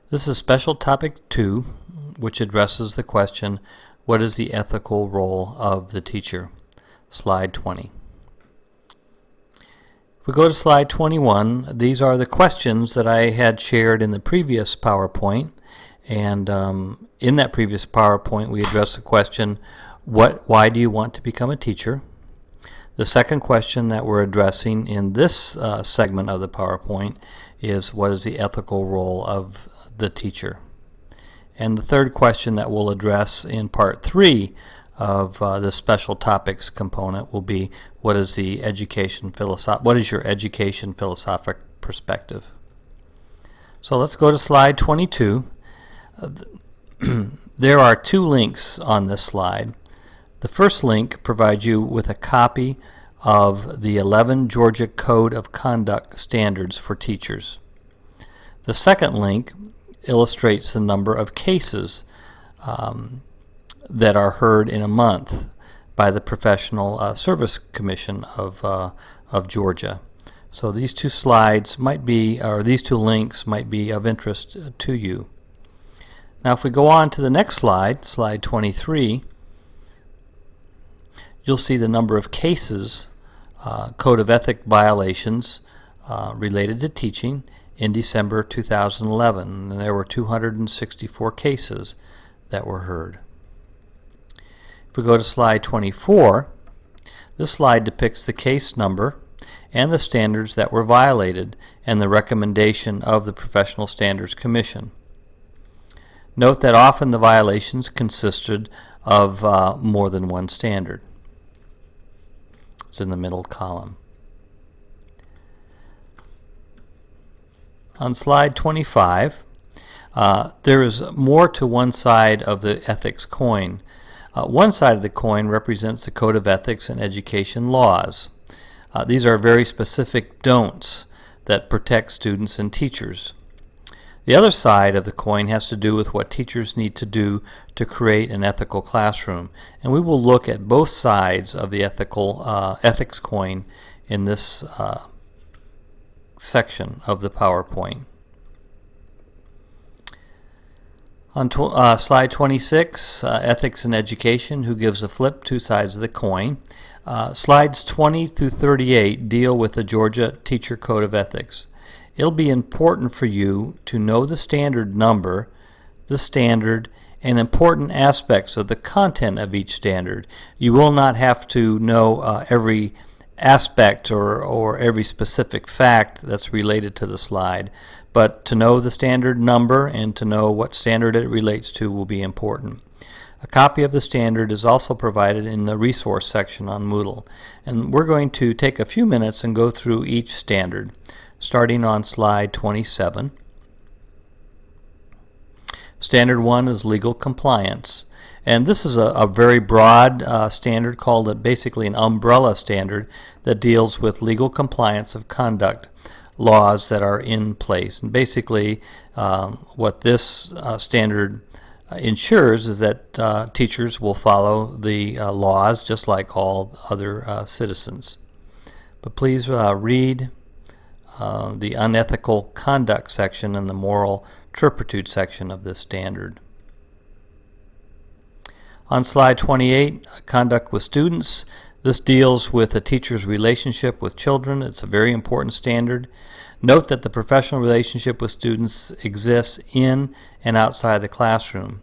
This is special topic 2, which addresses the question, what is the ethical role of the teacher? Slide 20. If we go to slide 21, these are the questions that I had shared in the previous PowerPoint. And in that previous PowerPoint, we addressed the question, why do you want to become a teacher? The second question that we're addressing in this segment of the PowerPoint is, what is the ethical role of the teacher? And the third question that we'll address in part 3 of the special topics component will be, what is your education philosophic perspective? So let's go to slide 22. There are 2 links on this slide. The first link provides you with a copy of the 11 Georgia Code of Conduct Standards for Teachers. The second link illustrates the number of cases that are heard in a month by the Professional Service Commission of Georgia. So these 2 slides might be, or these 2 links might be of interest to you. Now if we go on to the next slide, slide 23, you'll see the number of cases, Code of Ethic violations related to teaching in December 2011, and there were 264 cases that were heard. If we go to slide 24, this slide depicts the case number and the standards that were violated and the recommendation of the Professional Standards Commission. Note that often the violations consisted of more than one standard. It's in the middle column. On slide 25, there is more to one side of the ethics coin. One side of the coin represents the Code of Ethics and Education laws. These are very specific don'ts that protect students and teachers. The other side of the coin has to do with what teachers need to do to create an ethical classroom. And we will look at both sides of the ethics coin in this section of the PowerPoint. On slide 26, Ethics in Education, who gives a flip, 2 sides of the coin. Slides 20 through 38 deal with the Georgia Teacher Code of Ethics. It'll be important for you to know the standard number, the standard, and important aspects of the content of each standard. You will not have to know every aspect or every specific fact that's related to the slide, but to know the standard number and to know what standard it relates to will be important. A copy of the standard is also provided in the resource section on Moodle, and we're going to take a few minutes and go through each standard, starting on slide 27. Standard 1 is legal compliance. And this is a very broad standard called basically an umbrella standard that deals with legal compliance of conduct laws that are in place. And basically what this standard ensures is that teachers will follow the laws just like all other citizens. But please read the unethical conduct section and the moral turpitude section of this standard. On slide 28, conduct with students. This deals with a teacher's relationship with children. It's a very important standard. Note that the professional relationship with students exists in and outside the classroom.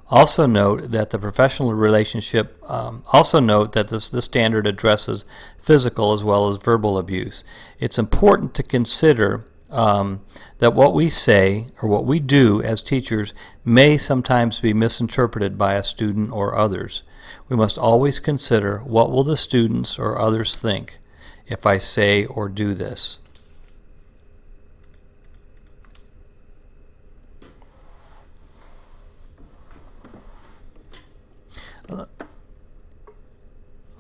Also note that the professional relationship, this standard addresses physical as well as verbal abuse. It's important to consider that what we say or what we do as teachers may sometimes be misinterpreted by a student or others. We must always consider, what will the students or others think if I say or do this?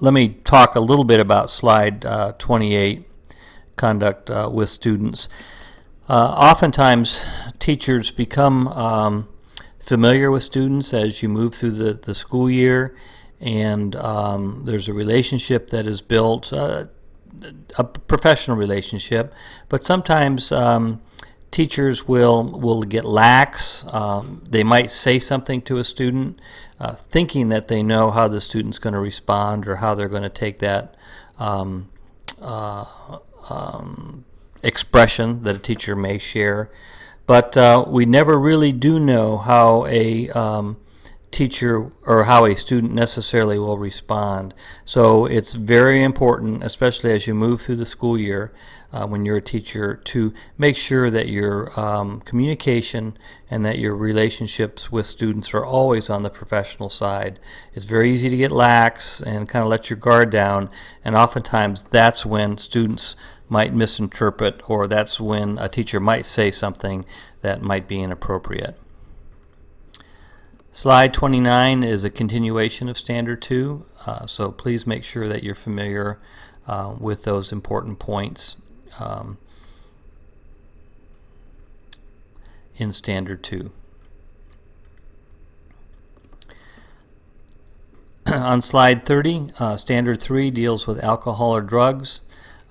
Let me talk a little bit about slide 28, conduct with students. Oftentimes teachers become familiar with students as you move through the school year, and there's a relationship that is built, a professional relationship, but sometimes teachers will get lax. They might say something to a student thinking that they know how the student's going to respond or how they're going to take that expression that a teacher may share. But we never really do know how a teacher or how a student necessarily will respond. So it's very important, especially as you move through the school year, when you're a teacher, to make sure that your communication and that your relationships with students are always on the professional side. It's very easy to get lax and kind of let your guard down, and oftentimes that's when students might misinterpret, or that's when a teacher might say something that might be inappropriate. Slide 29 is a continuation of Standard 2, so please make sure that you're familiar with those important points in Standard 2. On slide 30, Standard 3 deals with alcohol or drugs,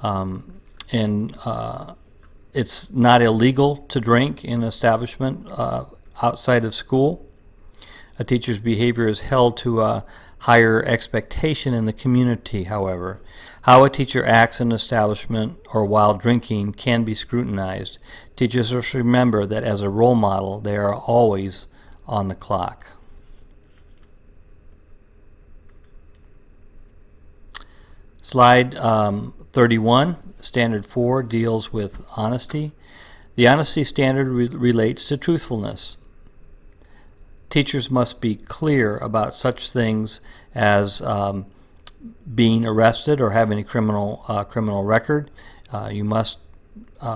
and it's not illegal to drink in an establishment outside of school. A teacher's behavior is held to a higher expectation in the community, however. How a teacher acts in an establishment or while drinking can be scrutinized. Teachers must remember that as a role model, they are always on the clock. Slide 31, Standard 4, deals with honesty. The honesty standard relates to truthfulness. Teachers must be clear about such things as being arrested or having a criminal record. You must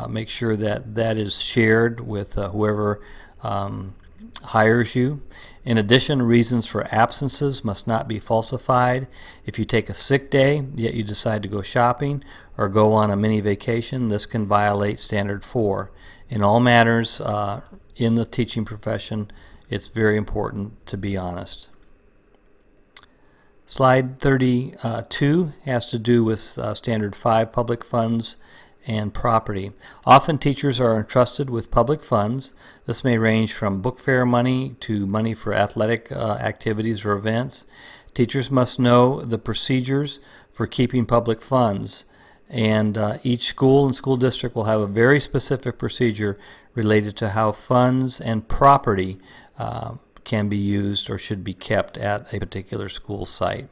make sure that that is shared with whoever hires you. In addition, reasons for absences must not be falsified. If you take a sick day, yet you decide to go shopping or go on a mini vacation, this can violate Standard 4. In all matters in the teaching profession, it's very important to be honest. Slide 32 has to do with Standard 5, public funds and property. Often teachers are entrusted with public funds. This may range from book fair money to money for athletic activities or events. Teachers must know the procedures for keeping public funds, and each school and school district will have a very specific procedure related to how funds and property can be used or should be kept at a particular school site.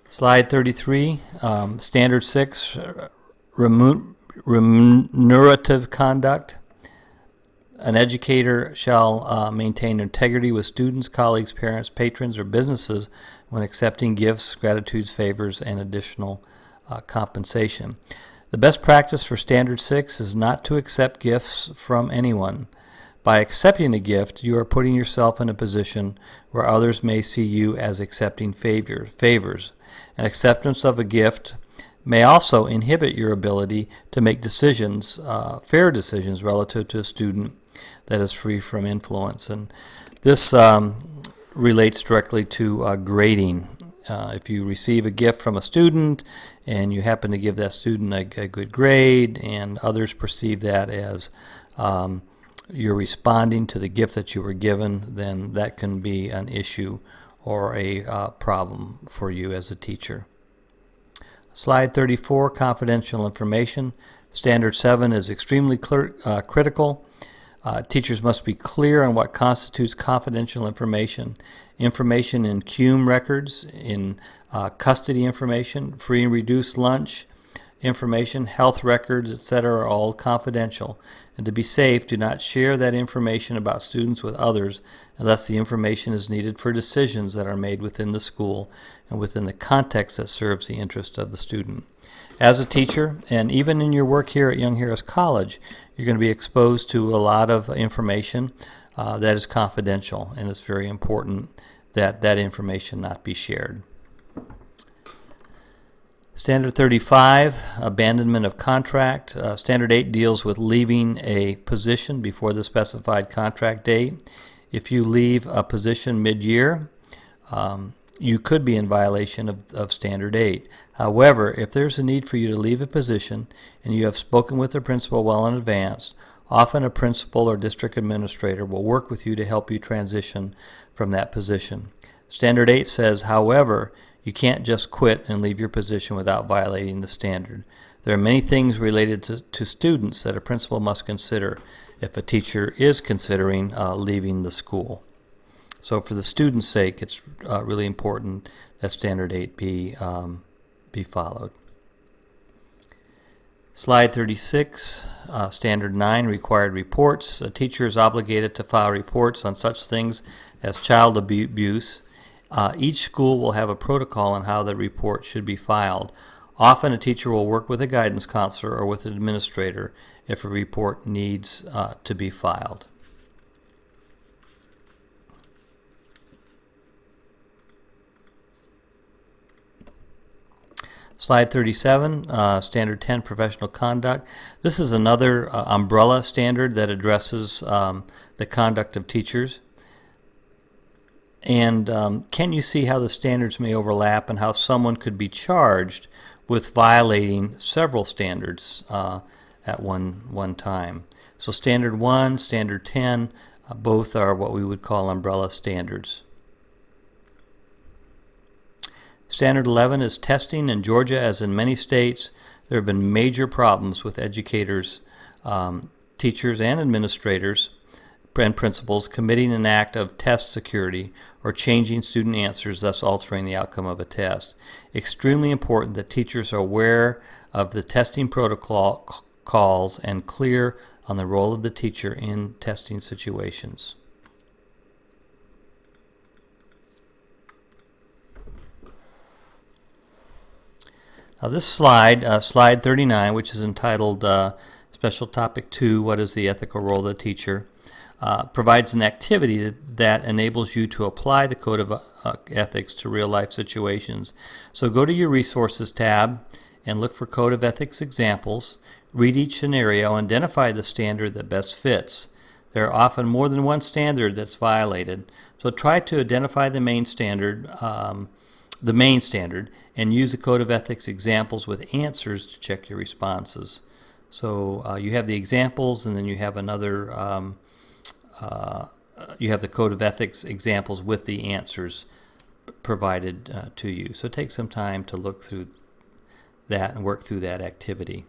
Slide 33, Standard 6, remunerative conduct. An educator shall maintain integrity with students, colleagues, parents, patrons, or businesses when accepting gifts, gratitudes, favors, and additional compensation. The best practice for Standard 6 is not to accept gifts from anyone. By accepting a gift, you are putting yourself in a position where others may see you as accepting favors. An acceptance of a gift may also inhibit your ability to make decisions, fair decisions, relative to a student that is free from influence. And this relates directly to grading. If you receive a gift from a student and you happen to give that student a good grade, and others perceive that as you're responding to the gift that you were given, then that can be an issue or a problem for you as a teacher. Slide 34, confidential information. Standard 7 is extremely critical. Teachers must be clear on what constitutes confidential information. Information in CUME records, in custody information, free and reduced lunch information, health records, etc. are all confidential. And to be safe, do not share that information about students with others unless the information is needed for decisions that are made within the school and within the context that serves the interest of the student. As a teacher, and even in your work here at Young Harris College, you're going to be exposed to a lot of information that is confidential, and it's very important that that information not be shared. Standard 35, abandonment of contract. Standard 8 deals with leaving a position before the specified contract date. If you leave a position mid-year, you could be in violation of Standard 8. However, if there's a need for you to leave a position and you have spoken with the principal well in advance, often a principal or district administrator will work with you to help you transition from that position. Standard 8 says, however, you can't just quit and leave your position without violating the standard. There are many things related to students that a principal must consider if a teacher is considering leaving the school. So for the student's sake, it's really important that Standard 8 be followed. Slide 36, Standard 9, required reports. A teacher is obligated to file reports on such things as child abuse. Each school will have a protocol on how the report should be filed. Often a teacher will work with a guidance counselor or with an administrator if a report needs to be filed. Slide 37, Standard 10, Professional Conduct. This is another umbrella standard that addresses the conduct of teachers. And can you see how the standards may overlap and how someone could be charged with violating several standards at one time? So Standard 1, Standard 10, both are what we would call umbrella standards. Standard 11 is testing. In Georgia, as in many states, there have been major problems with educators, teachers, and administrators and principals committing an act of test security or changing student answers, thus altering the outcome of a test. Extremely important that teachers are aware of the testing protocols and clear on the role of the teacher in testing situations. Now this slide, slide 39, which is entitled Special Topic 2, What is the Ethical Role of the Teacher, provides an activity that enables you to apply the Code of Ethics to real-life situations. So go to your Resources tab and look for Code of Ethics examples. Read each scenario and identify the standard that best fits. There are often more than one standard that's violated, so try to identify the main standard and use the Code of Ethics examples with answers to check your responses. So you have the examples, and then you have another you have the Code of Ethics examples with the answers provided to you. So take some time to look through that and work through that activity.